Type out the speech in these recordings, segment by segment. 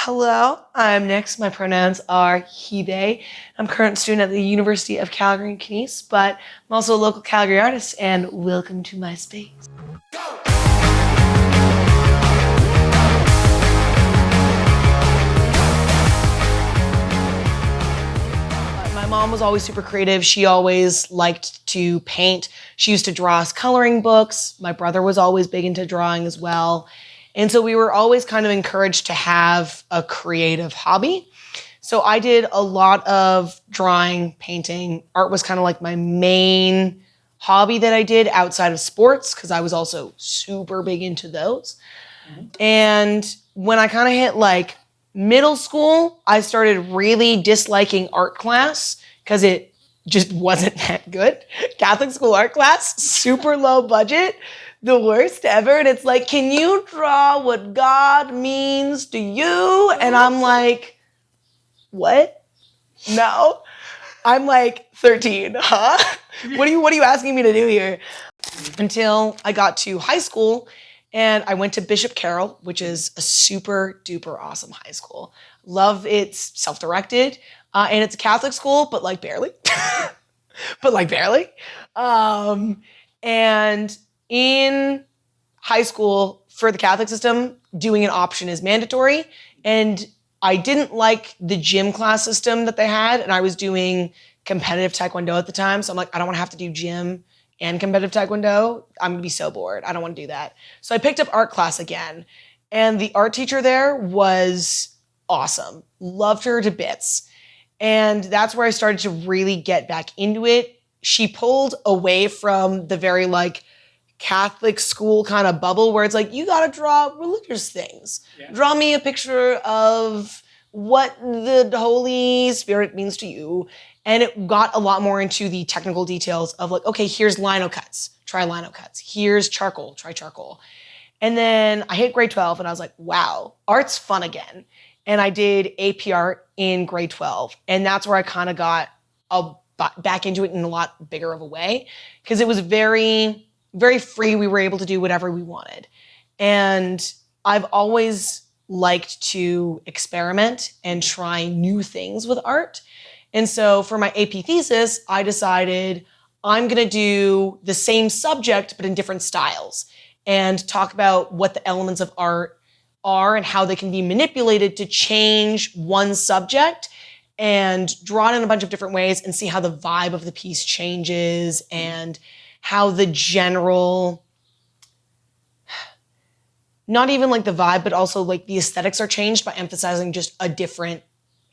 Hello, I'm Nix. My pronouns are he, they. I'm a current student at the University of Calgary in Kines, but I'm also a local Calgary artist, and welcome to my space. My mom was always super creative. She always liked to paint. She used to draw us coloring books. My brother was always big into drawing as well. And so we were always kind of encouraged to have a creative hobby. So I did a lot of drawing, painting. Art was kind of like my main hobby that I did outside of sports, because I was also super big into those. And when I kind of hit like middle school, I started really disliking art class because it just wasn't that good. Catholic school art class, super low budget. The worst ever. And it's like, can you draw what God means to you? And I'm like, what? No. I'm like 13, huh? What are you asking me to do here? Until I got to high school and I went to Bishop Carroll, which is a super duper awesome high school. Love it's self-directed and it's a Catholic school, but like barely. And in high school, for the Catholic system, doing an option is mandatory. And I didn't like the gym class system that they had. And I was doing competitive Taekwondo at the time. So I'm like, I don't want to have to do gym and competitive Taekwondo. I'm going to be so bored. I don't want to do that. So I picked up art class again. And the art teacher there was awesome. Loved her to bits. And that's where I started to really get back into it. She pulled away from the very like Catholic school kind of bubble where it's like, you got to draw religious things. Yeah. Draw me a picture of what the Holy Spirit means to you. And it got a lot more into the technical details of like, okay, here's lino cuts, try lino cuts. Here's charcoal, try charcoal. And then I hit grade 12 and I was like, wow, art's fun again. And I did AP art in grade 12. And that's where I kind of got back into it in a lot bigger of a way, because it was very free. We were able to do whatever we wanted. And I've always liked to experiment and try new things with art. And so for my AP thesis, I decided I'm going to do the same subject, but in different styles, and talk about what the elements of art are and how they can be manipulated to change one subject, and draw it in a bunch of different ways and see how the vibe of the piece changes and how the general, not even like the vibe, but also like the aesthetics are changed by emphasizing just a different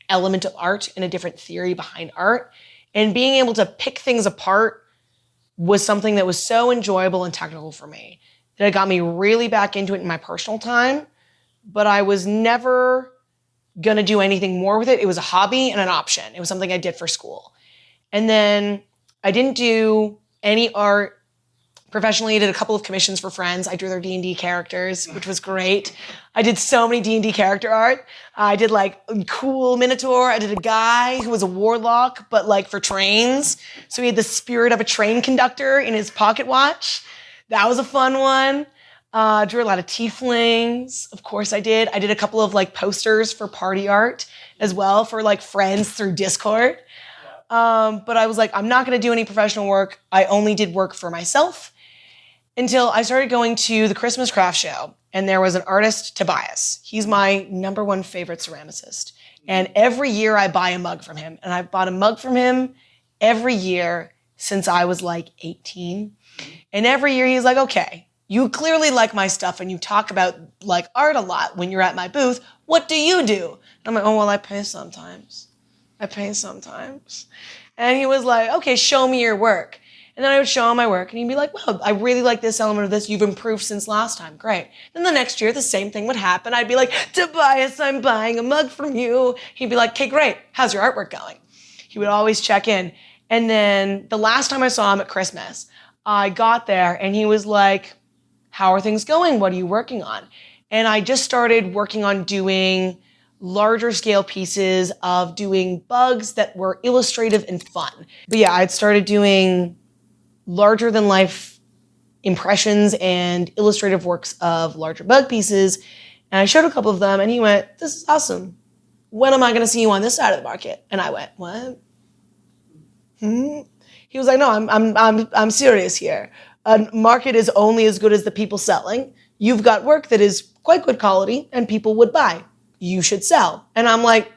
element of art and a different theory behind art. And being able to pick things apart was something that was so enjoyable and technical for me that it got me really back into it in my personal time. But I was never gonna do anything more with it. It was a hobby and an option. It was something I did for school. And then I didn't do any art professionally. I did a couple of commissions for friends. I drew their D&D characters, which was great. I did so many D&D character art. I did like a cool Minotaur. I did a guy who was a warlock, but like for trains. So he had the spirit of a train conductor in his pocket watch. That was a fun one. Drew a lot of tieflings. Of course I did. I did a couple of like posters for party art as well for like friends through Discord. But I was like, I'm not going to do any professional work. I only did work for myself until I started going to the Christmas craft show. And there was an artist, Tobias. He's my #1 favorite ceramicist. And every year I buy a mug from him. And I've bought a mug from him every year since I was like 18. And every year he's like, okay, you clearly like my stuff and you talk about like art a lot when you're at my booth. What do you do? And I'm like, oh, well, I paint sometimes. And he was like, okay, show me your work. And then I would show him my work and he'd be like, well, I really like this element of this. You've improved since last time. Great. Then the next year, the same thing would happen. I'd be like, Tobias, I'm buying a mug from you. He'd be like, okay, great. How's your artwork going? He would always check in. And then the last time I saw him at Christmas, I got there and he was like, how are things going? What are you working on? And I just started working on doing larger scale pieces of doing bugs that were illustrative and fun. But yeah, I'd started doing larger than life impressions and illustrative works of larger bug pieces. And I showed a couple of them and he went, this is awesome. When am I going to see you on this side of the market? And I went, what? He was like, no, I'm serious here. A market is only as good as the people selling. You've got work that is quite good quality and people would buy. You should sell. And I'm like,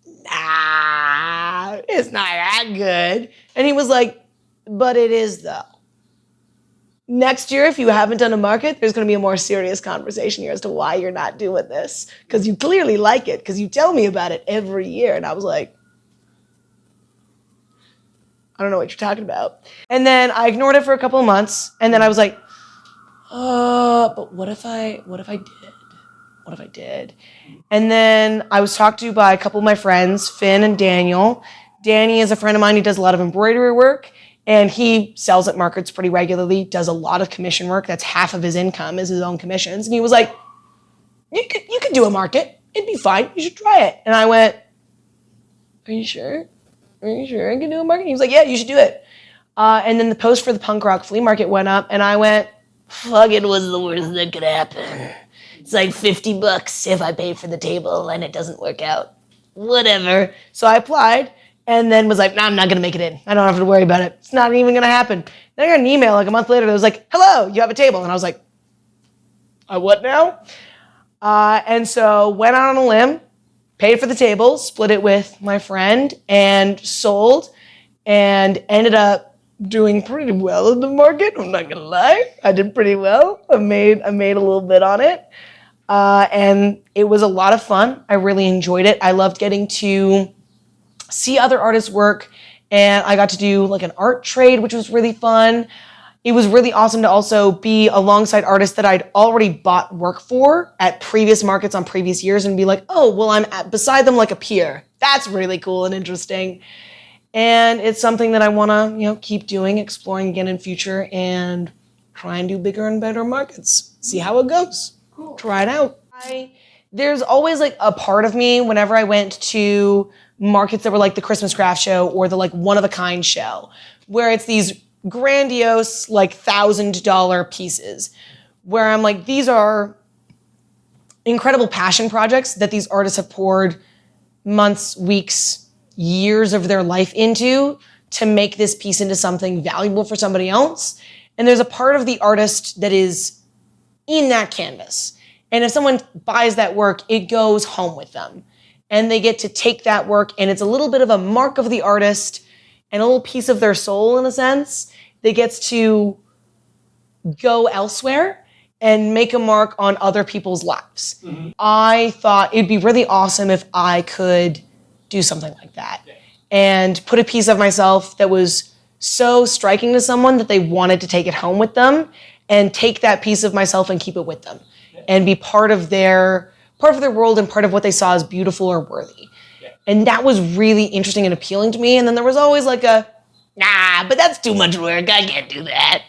nah, it's not that good. And he was like, but it is though. Next year, if you haven't done a market, there's going to be a more serious conversation here as to why you're not doing this. Because you clearly like it, because you tell me about it every year. And I was like, I don't know what you're talking about. And then I ignored it for a couple of months. And then I was like, but what if I did? And then I was talked to by a couple of my friends, Finn and Daniel. Danny is a friend of mine. He does a lot of embroidery work. And he sells at markets pretty regularly, does a lot of commission work. That's half of his income is his own commissions. And he was like, you could do a market. It'd be fine. You should try it. And I went, are you sure? Are you sure I can do a market? He was like, yeah, you should do it. And then the post for the punk rock flea market went up and I went, fuck, it was the worst that could happen. It's like $50 if I pay for the table and it doesn't work out. Whatever. So I applied. And then was like, nah, I'm not going to make it in. I don't have to worry about it. It's not even going to happen. Then I got an email like a month later that was like, hello, you have a table. And I was like, what now? And so went out on a limb, paid for the table, split it with my friend, and sold, and ended up doing pretty well in the market. I'm not going to lie. I did pretty well. I made a little bit on it. And it was a lot of fun. I really enjoyed it. I loved getting to see other artists work, and I got to do like an art trade, which was really fun. It was really awesome to also be alongside artists that I'd already bought work for at previous markets on previous years and be like, oh, well, I'm beside them like a peer. That's really cool and interesting. And it's something that I want to, keep doing, exploring again in future and try and do bigger and better markets. See how it goes. Cool. Try it out. There's always like a part of me whenever I went to markets that were like the Christmas craft show or the like one-of-a-kind show, where it's these grandiose like $1,000 pieces, where I'm like, these are incredible passion projects that these artists have poured months, weeks, years of their life into to make this piece into something valuable for somebody else. And there's a part of the artist that is in that canvas. And if someone buys that work, it goes home with them. And they get to take that work, and it's a little bit of a mark of the artist and a little piece of their soul, in a sense, that gets to go elsewhere and make a mark on other people's lives. Mm-hmm. I thought it'd be really awesome if I could do something like that and put a piece of myself that was so striking to someone that they wanted to take it home with them and take that piece of myself and keep it with them and be part of their world and part of what they saw as beautiful or worthy. Yeah. And that was really interesting and appealing to me. And then there was always like but that's too much work. I can't do that.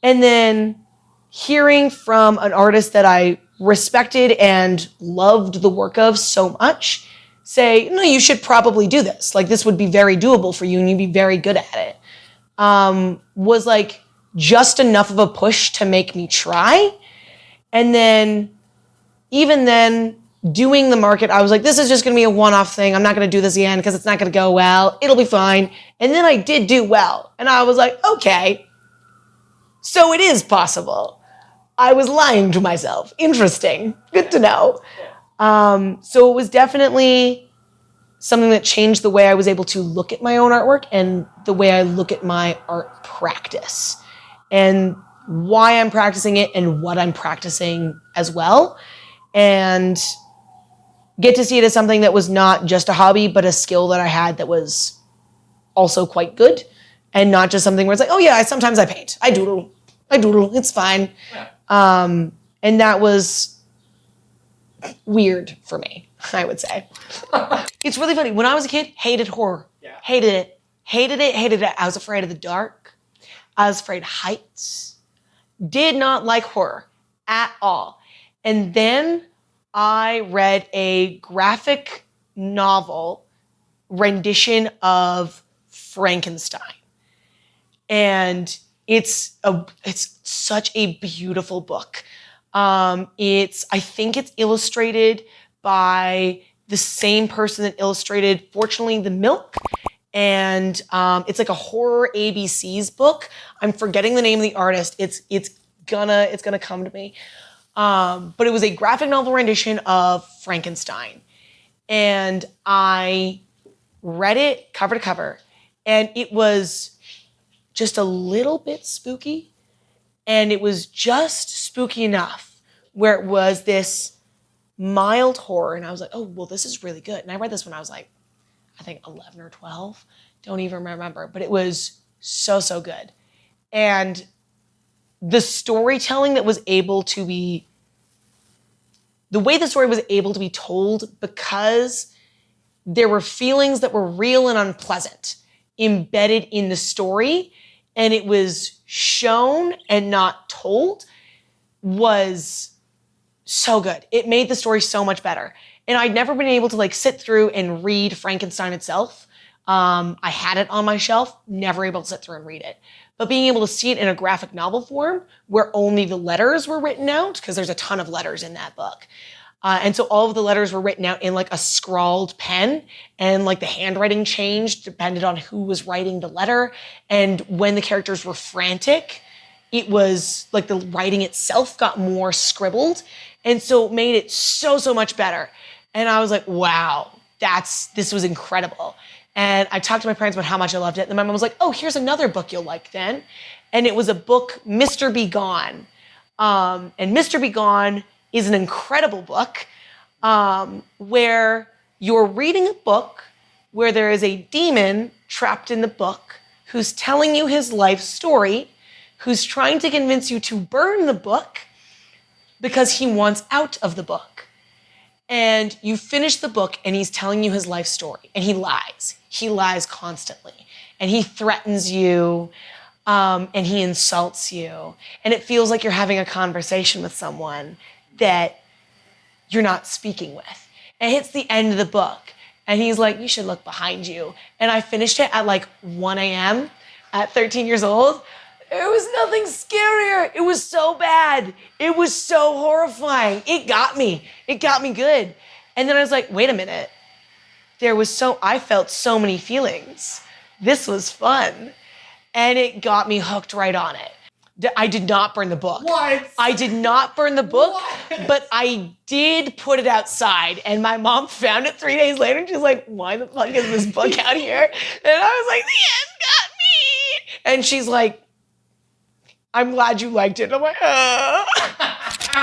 And then hearing from an artist that I respected and loved the work of so much say, no, you should probably do this. Like, this would be very doable for you and you'd be very good at it. Was like just enough of a push to make me try. And then even then, doing the market, I was like, this is just going to be a one-off thing. I'm not going to do this again because it's not going to go well. It'll be fine. And then I did do well. And I was like, okay, so it is possible. I was lying to myself. Interesting. Good to know. So it was definitely something that changed the way I was able to look at my own artwork and the way I look at my art practice and why I'm practicing it and what I'm practicing as well. And get to see it as something that was not just a hobby, but a skill that I had that was also quite good, and not just something where it's like, oh yeah, sometimes I paint, I doodle, it's fine. Yeah. And that was weird for me, I would say. It's really funny. When I was a kid, hated horror. Yeah. Hated it. I was afraid of the dark. I was afraid of heights. Did not like horror at all. And then I read a graphic novel rendition of Frankenstein. And it's such a beautiful book. I think it's illustrated by the same person that illustrated, fortunately, The Milk. And it's like a horror ABCs book. I'm forgetting the name of the artist. It's gonna come to me. But it was a graphic novel rendition of Frankenstein. And I read it cover to cover. And it was just a little bit spooky. And it was just spooky enough where it was this mild horror. And I was like, oh, well, this is really good. And I read this when I was like, I think 11 or 12. Don't even remember. But it was so, so good. And the storytelling that was able to be, the way the story was able to be told, because there were feelings that were real and unpleasant embedded in the story, and it was shown and not told, was so good. It made the story so much better. And I'd never been able to like sit through and read Frankenstein itself. I had it on my shelf, never able to sit through and read it. But being able to see it in a graphic novel form where only the letters were written out, because there's a ton of letters in that book. And so all of the letters were written out in like a scrawled pen, and like the handwriting changed depended on who was writing the letter. And when the characters were frantic, it was like the writing itself got more scribbled. And so it made it so, so much better. And I was like, wow, this was incredible. And I talked to my parents about how much I loved it. And my mom was like, oh, here's another book you'll like then. And it was a book, Mr. Be Gone. And Mr. Be Gone is an incredible book where you're reading a book where there is a demon trapped in the book who's telling you his life story, who's trying to convince you to burn the book because he wants out of the book. And you finish the book and he's telling you his life story, and he lies. He lies constantly, and he threatens you, and he insults you. And it feels like you're having a conversation with someone that you're not speaking with. And it hits the end of the book, and he's like, you should look behind you. And I finished it at like 1 a.m. at 13 years old. There was nothing scarier. It was so bad. It was so horrifying. It got me. It got me good. And then I was like, wait a minute. I felt so many feelings. This was fun. And it got me hooked right on it. I did not burn the book. What? I did not burn the book, What? but I did put it outside. And my mom found it 3 days later, and she's like, why the fuck is this book out here? And I was like, the end got me. And she's like, I'm glad you liked it. And I'm like,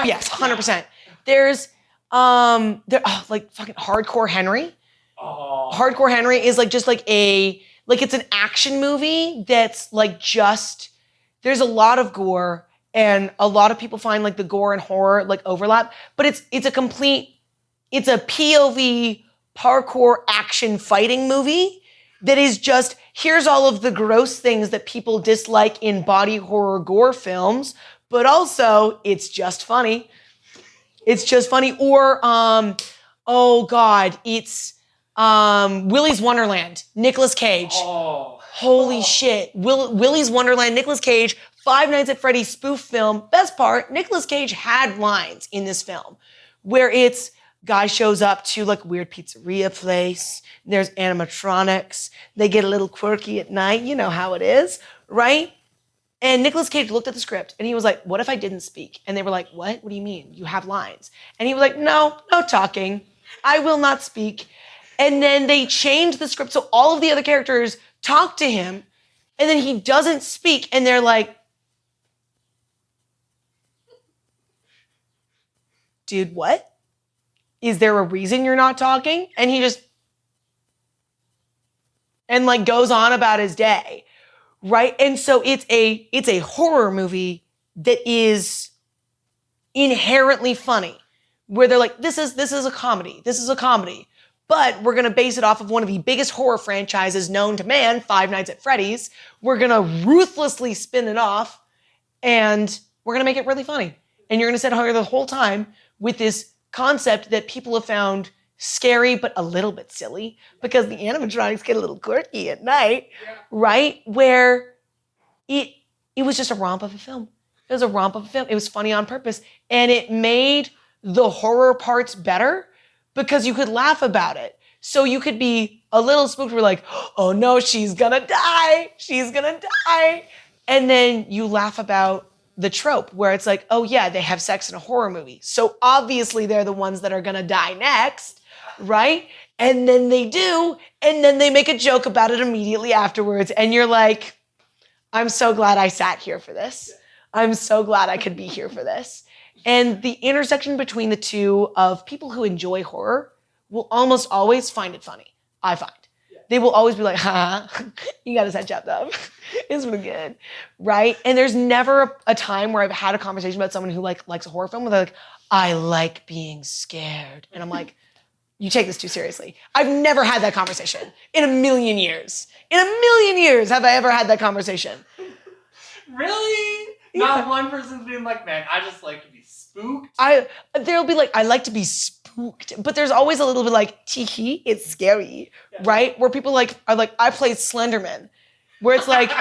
yes, 100%. There's, like fucking Hardcore Henry. Oh. Hardcore Henry is like just like it's an action movie that's like there's a lot of gore, and a lot of people find like the gore and horror like overlap, but it's a POV parkour action fighting movie that is just, here's all of the gross things that people dislike in body horror gore films, but also it's just funny. It's just funny. Or, oh God, it's Willy's Wonderland, Nicolas Cage. Oh. Holy shit. Willy's Wonderland, Nicolas Cage, Five Nights at Freddy's spoof film. Best part, Nicolas Cage had lines in this film where it's, guy shows up to like weird pizzeria place. There's animatronics. They get a little quirky at night. You know how it is, right? And Nicolas Cage looked at the script and he was like, what if I didn't speak? And they were like, what? What do you mean? You have lines. And he was like, no talking. I will not speak. And then they changed the script so all of the other characters talk to him, and then he doesn't speak. And they're like, dude, what? Is there a reason you're not talking? And he just, and like goes on about his day, right? And so it's a horror movie that is inherently funny, where they're like, this is a comedy. This is a comedy. But we're gonna base it off of one of the biggest horror franchises known to man, Five Nights at Freddy's. We're gonna ruthlessly spin it off, and we're gonna make it really funny. And you're gonna sit here the whole time with this concept that people have found scary but a little bit silly because the animatronics get a little quirky at night, right? Where it was just a romp of a film. It was a romp of a film. It was funny on purpose. And it made the horror parts better because you could laugh about it. So you could be a little spooked. We're like, oh no, she's gonna die. She's gonna die. And then you laugh about the trope where it's like, oh yeah, they have sex in a horror movie. So obviously they're the ones that are gonna die next, right? And then they do, and then they make a joke about it immediately afterwards. And you're like, I'm so glad I sat here for this. I'm so glad I could be here for this. And the intersection between the two of people who enjoy horror will almost always find it funny, I find. They will always be like, you got us that chopped up. It's pretty good, right? And there's never a time where I've had a conversation about someone who likes a horror film where they're like, I like being scared. And I'm like, you take this too seriously. I've never had that conversation in a million years. In a million years have I ever had that conversation. Really? Yeah. Not one person's being like, man, I just like to be spooked. There'll be like, I like to be spooked, but there's always a little bit like, tee it's scary, right? Where people are like, I played Slenderman, where it's like,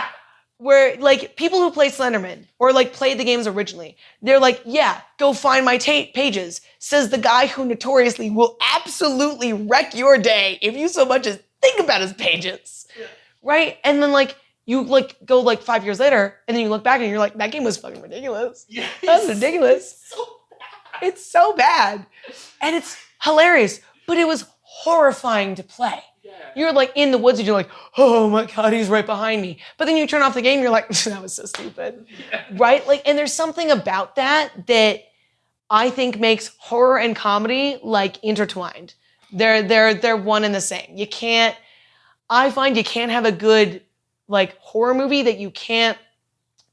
where like people who play Slenderman or like played the games originally, they're like, yeah, go find my pages, says the guy who notoriously will absolutely wreck your day if you so much as think about his pages, right? And then like, you like go like 5 years later and then you look back and you're like, that game was fucking ridiculous. Yes. That's ridiculous. It's so bad. And it's hilarious, but it was horrifying to play. Yeah. You're like in the woods and you're like, oh my God, he's right behind me. But then you turn off the game and you're like, that was so stupid, right? Like, and there's something about that I think makes horror and comedy like intertwined. They're one and the same. I find you can't have a good like horror movie that you can't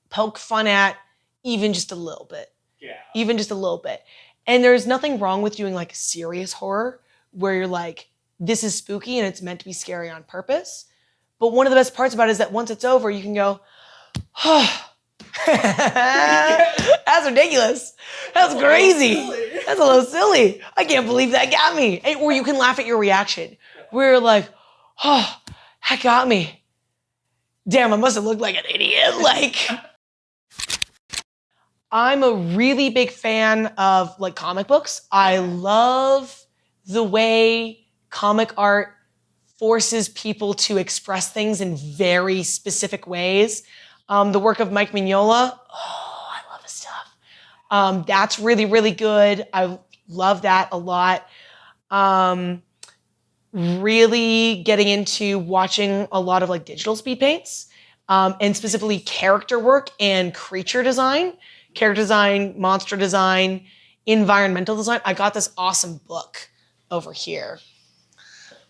poke fun at even just a little bit. Yeah. Even just a little bit. And there's nothing wrong with doing like serious horror where you're like, this is spooky and it's meant to be scary on purpose. But one of the best parts about it is that once it's over, you can go, oh, that's ridiculous. That's crazy. That's a little silly. I can't believe that got me. Or you can laugh at your reaction where you're like, oh, that got me. Damn, I must have looked like an idiot. Like, I'm a really big fan of like comic books. I love the way comic art forces people to express things in very specific ways. The work of Mike Mignola, oh, I love his stuff. That's really, really good. I love that a lot. Really getting into watching a lot of like digital speed paints, and specifically character work and creature design, monster design, environmental design. I got this awesome book over here.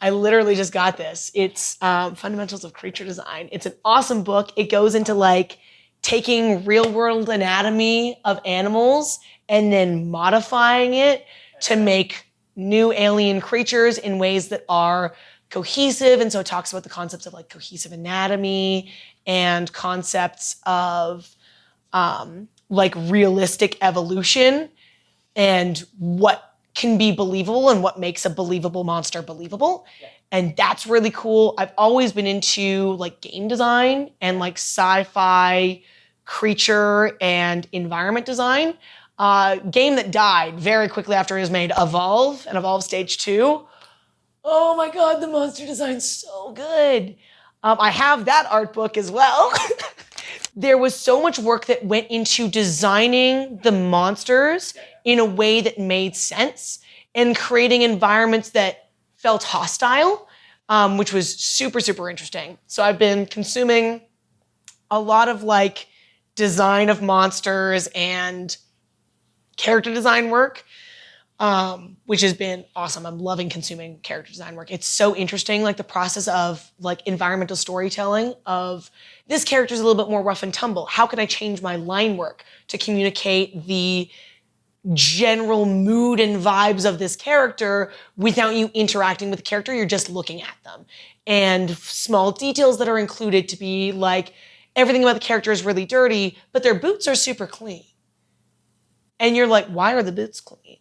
I literally just got this. It's Fundamentals of Creature Design. It's an awesome book. It goes into like taking real world anatomy of animals and then modifying it to make new alien creatures in ways that are cohesive. And so it talks about the concepts of like cohesive anatomy and concepts of like realistic evolution and what can be believable and what makes a believable monster believable. Yeah. And that's really cool. I've always been into like game design and like sci-fi creature and environment design. Game that died very quickly after it was made, Evolve and Evolve Stage 2. Oh my God, the monster design's so good. I have that art book as well. There was so much work that went into designing the monsters in a way that made sense and creating environments that felt hostile, which was super, super interesting. So I've been consuming a lot of like design of monsters and character design work, which has been awesome. I'm loving consuming character design work. It's so interesting, like the process of like environmental storytelling of this character's a little bit more rough and tumble. How can I change my line work to communicate the general mood and vibes of this character without you interacting with the character, you're just looking at them. And small details that are included to be like, everything about the character is really dirty, but their boots are super clean. And you're like, why are the boots clean?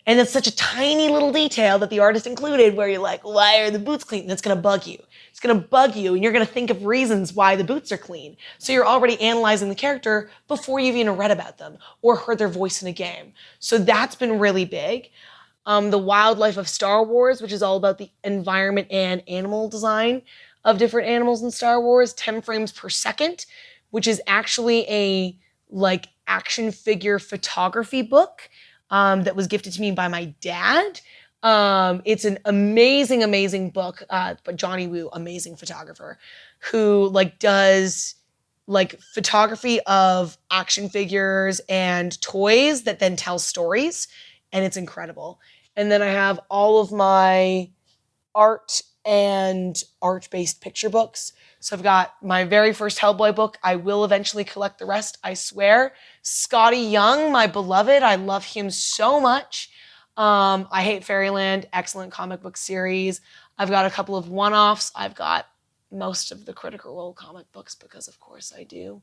And it's such a tiny little detail that the artist included where you're like, why are the boots clean? That's going to bug you. It's going to bug you, and you're going to think of reasons why the boots are clean. So you're already analyzing the character before you've even read about them or heard their voice in a game. So that's been really big. The Wildlife of Star Wars, which is all about the environment and animal design of different animals in Star Wars, 10 frames per second, which is actually a like action figure photography book that was gifted to me by my dad. It's an amazing, amazing book, but Johnny Woo, amazing photographer, who like does like photography of action figures and toys that then tell stories, and it's incredible. And then I have all of my art and art-based picture books. So I've got my very first Hellboy book. I will eventually collect the rest, I swear. Scotty Young, my beloved. I love him so much. I Hate Fairyland, excellent comic book series. I've got a couple of one-offs. I've got most of the Critical Role comic books because, of course, I do.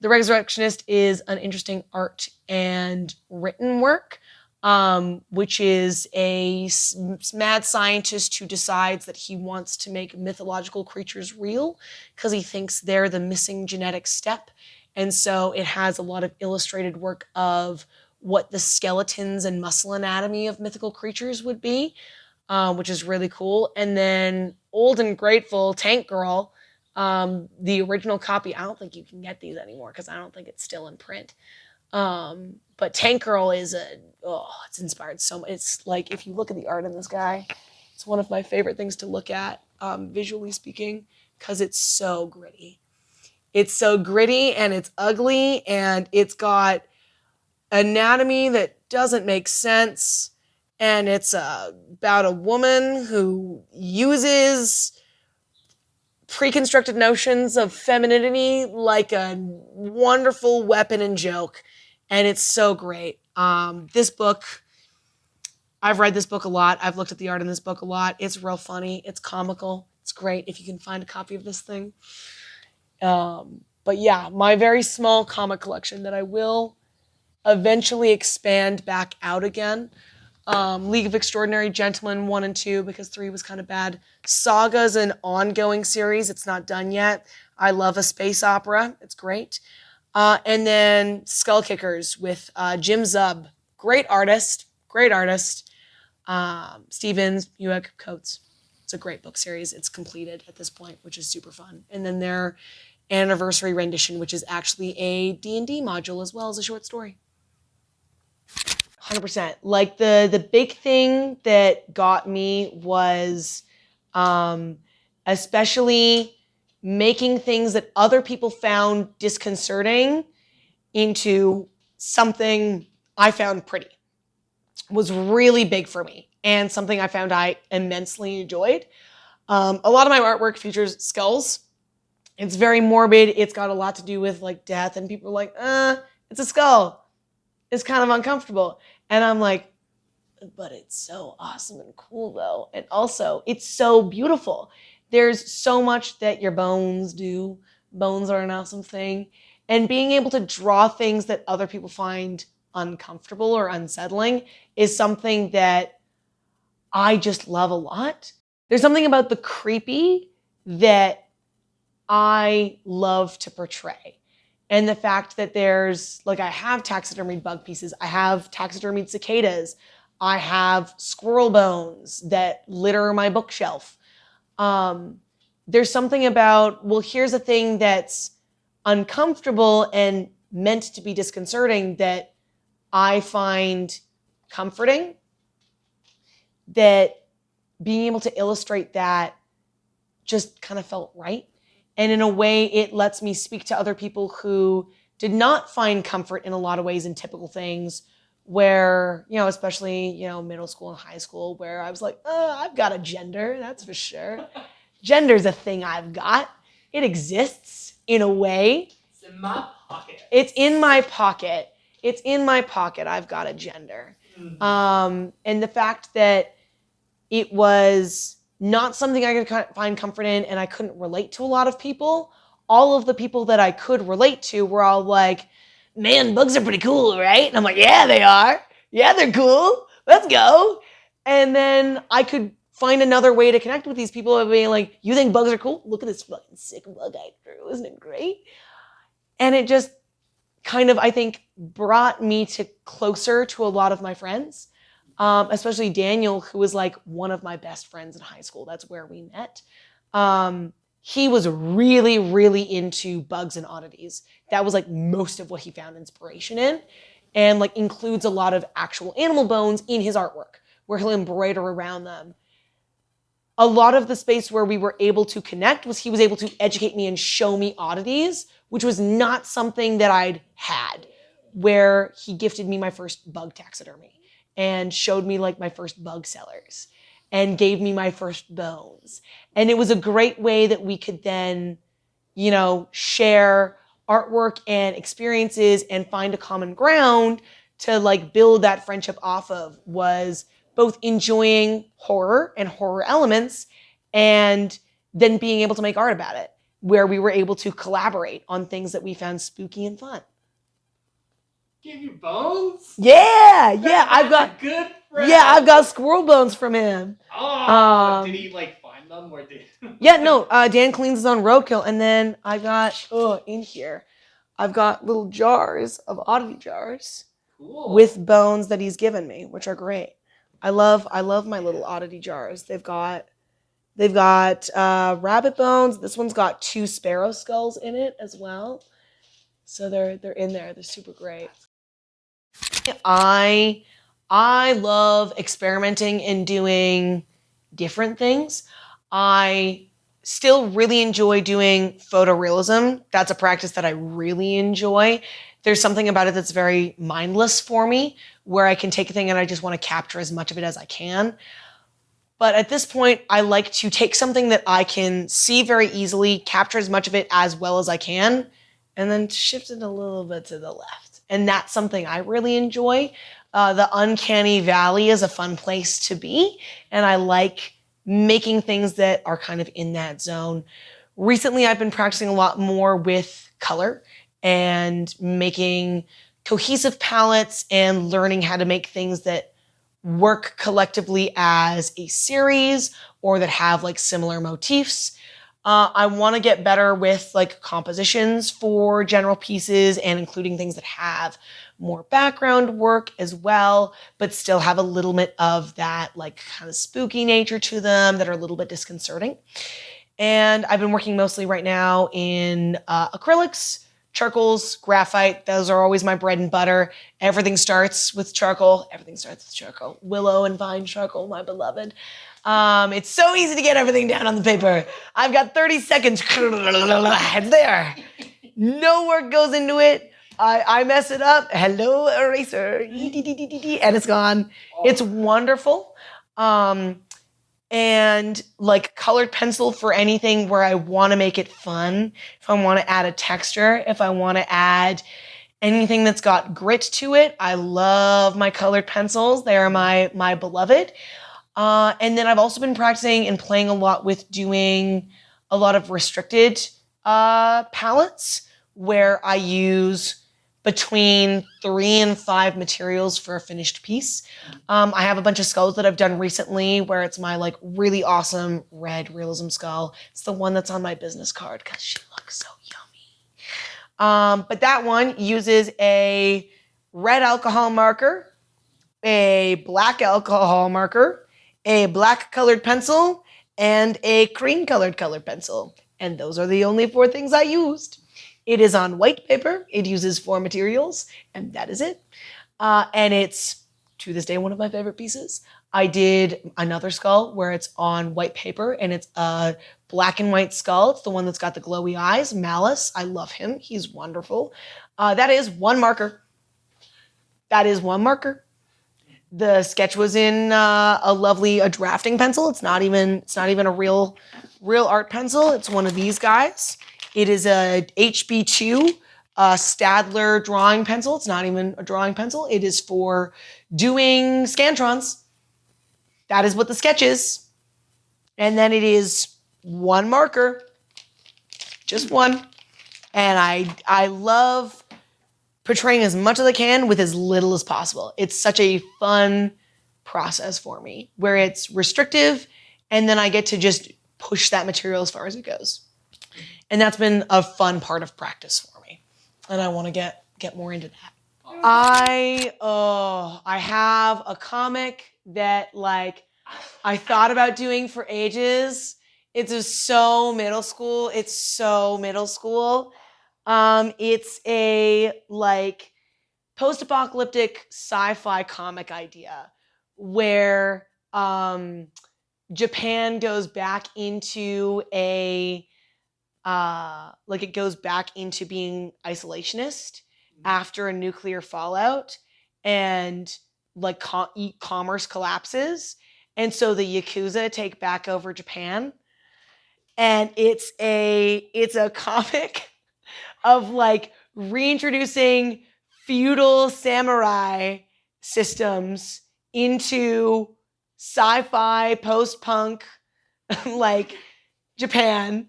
The Resurrectionist is an interesting art and written work, which is a mad scientist who decides that he wants to make mythological creatures real because he thinks they're the missing genetic step. And so it has a lot of illustrated work of what the skeletons and muscle anatomy of mythical creatures would be, which is really cool. And then Old and Grateful, Tank Girl, the original copy, I don't think you can get these anymore because I don't think it's still in print. But Tank Girl is it's inspired so much. It's like, if you look at the art in this guy, it's one of my favorite things to look at, visually speaking, because it's so gritty. It's so gritty and it's ugly and it's got anatomy that doesn't make sense. And it's about a woman who uses pre-constructed notions of femininity like a wonderful weapon and joke. And it's so great. This book, I've read this book a lot. I've looked at the art in this book a lot. It's real funny. It's comical. It's great if you can find a copy of this thing. But yeah, my very small comic collection that I will eventually expand back out again. League of Extraordinary Gentlemen 1 and 2 because 3 was kind of bad. Saga's an ongoing series. It's not done yet. I love a space opera. It's great. And then Skull Kickers with Jim Zub. Great artist. Stevens, Buick, Coates. It's a great book series. It's completed at this point, which is super fun. And then their anniversary rendition, which is actually a D&D module as well as a short story. 100%. Like the big thing that got me was especially making things that other people found disconcerting into something I found pretty was really big for me and something I found I immensely enjoyed. A lot of my artwork features skulls. It's very morbid. It's got a lot to do with like death, and people are like, it's a skull. It's kind of uncomfortable. And I'm like, but it's so awesome and cool though. And also it's so beautiful. There's so much that your bones do. Bones are an awesome thing. And being able to draw things that other people find uncomfortable or unsettling is something that I just love a lot. There's something about the creepy that I love to portray. And the fact that there's, like, I have taxidermied bug pieces. I have taxidermied cicadas. I have squirrel bones that litter my bookshelf. There's something about, well, here's a thing that's uncomfortable and meant to be disconcerting that I find comforting. That being able to illustrate that just kind of felt right. And in a way, it lets me speak to other people who did not find comfort in a lot of ways in typical things where, especially, middle school and high school, where I was like, I've got a gender, that's for sure. Gender's a thing I've got. It exists in a way. It's in my pocket. It's in my pocket. It's in my pocket. I've got a gender. Mm-hmm. And the fact that it was not something I could find comfort in, and I couldn't relate to a lot of people. All of the people that I could relate to were all like, man, bugs are pretty cool, right? And I'm like, yeah, they are. Yeah, they're cool. let's go. And then I could find another way to connect with these people of being like, you think bugs are cool? Look at this fucking sick bug I drew. Isn't it great? And it just kind of, I think, brought me to closer to a lot of my friends, especially Daniel, who was like one of my best friends in high school. That's where we met. He was really, really into bugs and oddities. That was like most of what he found inspiration in, and like includes a lot of actual animal bones in his artwork where he'll embroider around them. A lot of the space where we were able to connect was he was able to educate me and show me oddities, which was not something that I'd had, where he gifted me my first bug taxidermy and showed me like my first bug sellers and gave me my first bones. And it was a great way that we could then, you know, share artwork and experiences and find a common ground to like build that friendship off of, was both enjoying horror and horror elements and then being able to make art about it, where we were able to collaborate on things that we found spooky and fun. Give you bones? Yeah, I've got good friend. Yeah, I've got squirrel bones from him. Oh, did he like find them or did? Yeah, no. Dan cleans his own roadkill, and then I got in here, I've got little jars of oddity jars with bones that he's given me, which are great. I love my little oddity jars. They've got rabbit bones. This one's got 2 sparrow skulls in it as well. So they're in there. They're super great. I love experimenting and doing different things. I still really enjoy doing photorealism. That's a practice that I really enjoy. There's something about it that's very mindless for me, where I can take a thing and I just want to capture as much of it as I can. But at this point, I like to take something that I can see very easily, capture as much of it as well as I can, and then shift it a little bit to the left. And that's something I really enjoy. The uncanny valley is a fun place to be, and I like making things that are kind of in that zone. Recently, I've been practicing a lot more with color and making cohesive palettes and learning how to make things that work collectively as a series or that have like similar motifs. I want to get better with like compositions for general pieces and including things that have more background work as well, but still have a little bit of that like kind of spooky nature to them that are a little bit disconcerting. And I've been working mostly right now in acrylics, charcoals, graphite. Those are always my bread and butter. Everything starts with charcoal. Willow and vine charcoal, my beloved. It's so easy to get everything down on the paper. I've got 30 seconds. It's there. No work goes into it. I mess it up. Hello, eraser. And it's gone. It's wonderful. And like colored pencil for anything where I want to make it fun. If I want to add a texture, if I want to add anything that's got grit to it, I love my colored pencils. They are my beloved. And then I've also been practicing and playing a lot with doing a lot of restricted palettes where I use between 3 and 5 materials for a finished piece. I have a bunch of skulls that I've done recently where it's my like really awesome red realism skull. It's the one that's on my business card because she looks so yummy. But that one uses a red alcohol marker, a black alcohol marker, a black colored pencil, and a cream colored pencil. And those are the only 4 things I used. It is on white paper. It uses 4 materials, and that is it. And it's, to this day, one of my favorite pieces. I did another skull where it's on white paper, and it's a black and white skull. It's the one that's got the glowy eyes, Malice. I love him. He's wonderful. That is 1 marker. The sketch was in a drafting pencil. It's not even a real art pencil. It's one of these guys. It is a HB2 Stadler drawing pencil. It's not even a drawing pencil. It is for doing Scantrons. That is what the sketch is. And then it is 1 marker, just 1. And I love portraying as much as I can with as little as possible. It's such a fun process for me, where it's restrictive, and then I get to just push that material as far as it goes. And that's been a fun part of practice for me. And I want to get more into that. I have a comic that like I thought about doing for ages. It's just so middle school. It's a like post-apocalyptic sci-fi comic idea where Japan goes back into it goes back into being isolationist after a nuclear fallout, and like e-commerce collapses, and so the Yakuza take back over Japan, and it's a comic of like reintroducing feudal samurai systems into sci-fi post-punk like Japan,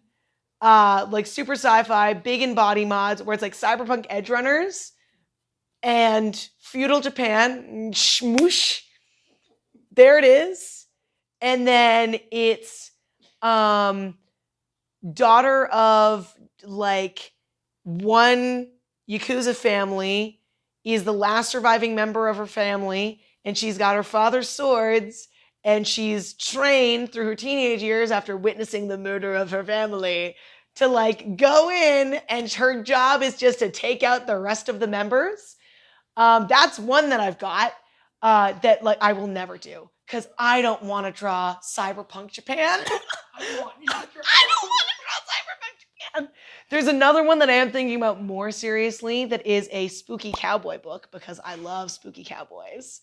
like super sci-fi, big in body mods, where it's like cyberpunk edge runners and feudal Japan, shmoosh, there it is. And then it's daughter of like one Yakuza family is the last surviving member of her family, and she's got her father's swords, and she's trained through her teenage years after witnessing the murder of her family to like go in, and her job is just to take out the rest of the members. That's one that I've got that like I will never do because I don't want to draw cyberpunk Japan. I don't want to draw cyberpunk Japan. There's another one that I am thinking about more seriously that is a spooky cowboy book because I love spooky cowboys.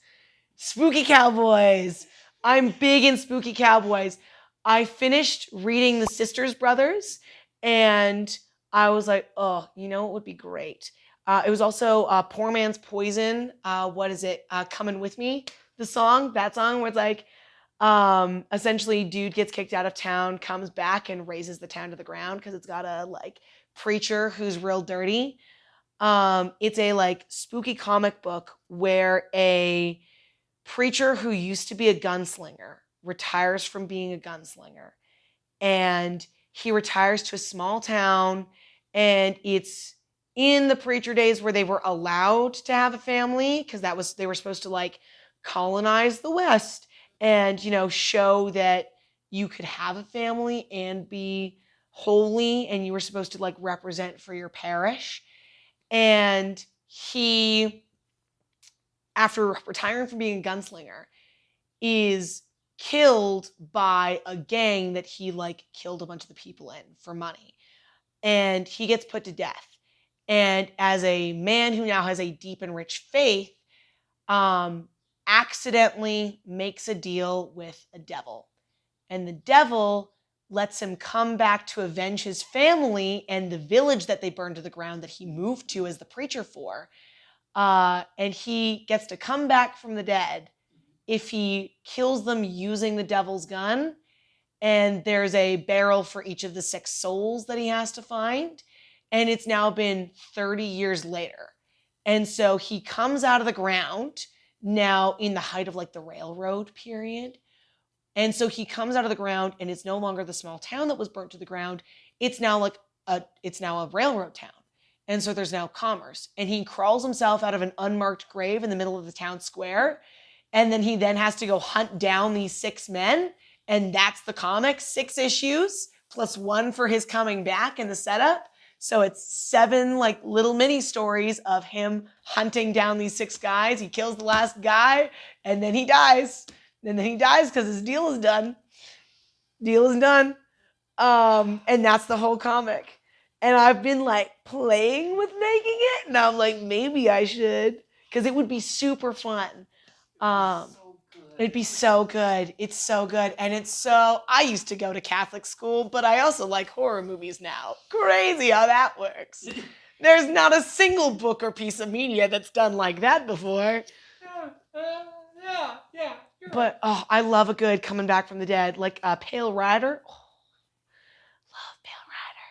Spooky cowboys. I'm big in spooky cowboys. I finished reading The Sisters Brothers, and I was like, oh, you know what would be great? It was also Poor Man's Poison. What is it? Coming With Me, the song. That song where it's like, essentially dude gets kicked out of town, comes back and raises the town to the ground because it's got a like preacher who's real dirty. It's a like spooky comic book where a preacher who used to be a gunslinger retires from being a gunslinger, and he retires to a small town, and it's in the preacher days where they were allowed to have a family because they were supposed to like colonize the West and, you know, show that you could have a family and be holy, and you were supposed to like represent for your parish. And he, after retiring from being a gunslinger, is killed by a gang that he like killed a bunch of the people in for money. And he gets put to death. And as a man who now has a deep and rich faith, accidentally makes a deal with a devil. And the devil lets him come back to avenge his family and the village that they burned to the ground that he moved to as the preacher for. And he gets to come back from the dead if he kills them using the devil's gun. And there's a barrel for each of the 6 souls that he has to find. And it's now been 30 years later. And so he comes out of the ground now in the height of like the railroad period. And so he comes out of the ground, and it's no longer the small town that was burnt to the ground. It's now like it's now a railroad town. And so there's now commerce. And he crawls himself out of an unmarked grave in the middle of the town square. And then he then has to go hunt down these 6 men. And that's the comic, 6 issues, plus 1 for his coming back in the setup. So it's 7 like little mini stories of him hunting down these 6 guys. He kills the last guy, and then he dies. And then he dies because his deal is done. Deal is done. And that's the whole comic. And I've been like playing with making it, and I'm like, maybe I should, because it would be super fun. It'd be so good. It's so good. And I used to go to Catholic school, but I also like horror movies now. Crazy how that works. There's not a single book or piece of media that's done like that before. Yeah. But I love a good coming back from the dead, like Pale Rider. Oh, love Pale Rider.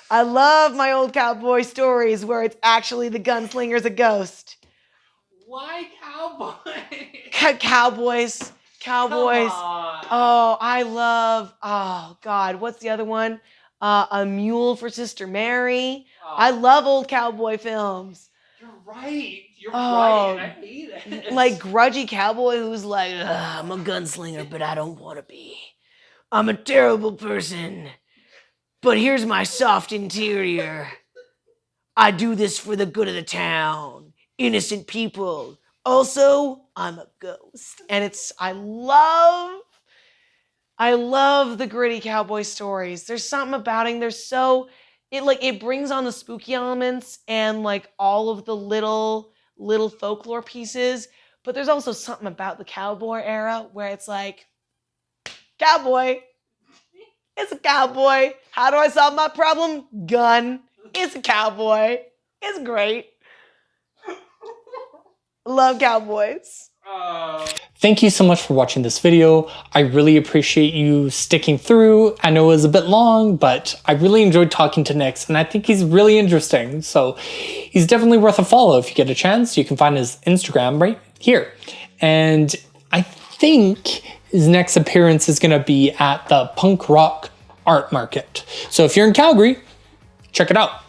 I love my old cowboy stories where it's actually the gunslinger's a ghost. Why cowboy? Cowboys. Come on. Oh, I love, oh God, what's the other one? A Mule for Sister Mary. Oh, I love old cowboy films. You're right. You're Oh, right, and I hate it. Like grudgy cowboy who's like, I'm a gunslinger, but I don't want to be. I'm a terrible person, but here's my soft interior. I do this for the good of the town. Innocent people. Also, I'm a ghost. And I love the gritty cowboy stories. There's something about it. It brings on the spooky elements and like all of the little folklore pieces. But there's also something about the cowboy era where it's like, cowboy. It's a cowboy. How do I solve my problem? Gun. It's a cowboy. It's great. Love cowboys. Thank you so much for watching this video. I really appreciate you sticking through. I know it was a bit long, but I really enjoyed talking to Nix, and I think he's really interesting. So he's definitely worth a follow if you get a chance. You can find his Instagram right here. And I think his next appearance is going to be at the punk rock art market. So if you're in Calgary, check it out.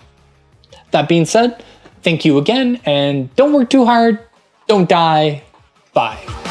That being said, thank you again, and don't work too hard. Don't die. Bye.